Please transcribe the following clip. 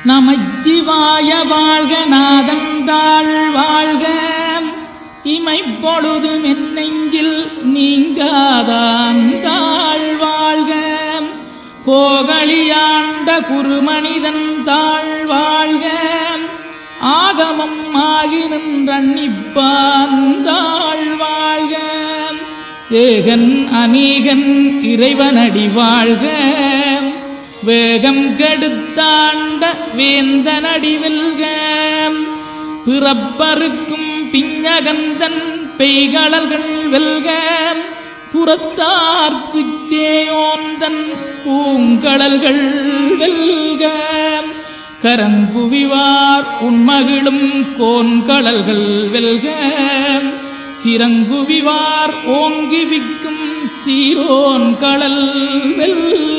நமச்சிவாய வாழ்க நாதந்தாள் வாழ்க இமைப்பொழுதும் என் நெஞ்சில் நீங்காதாந்தாள் வாழ்க கோகலியாண்ட குருமனிதன் தாழ் வாழ்க ஆகமம் ஆகி நின்றன்னிப்பான் தாழ் வாழ்க ஏகன் அநீகன் இறைவனடி வாழ்க வேகம் கெடுத்தாண்ட வேந்தனடி வெல்க பிறப்பருக்கும் பிஞகந்தன் பெய்களல்கள் வெல்க புறத்தார்க்குச் சேயோந்தன் பூங்கடல்கள் வெல்க கரங்குவிவார் உண்மகிழும் கோன்கடல்கள் வெல்க சிறங்குவிவார் ஓங்கி விக்கும் சீரோன் கடல் வெல்க.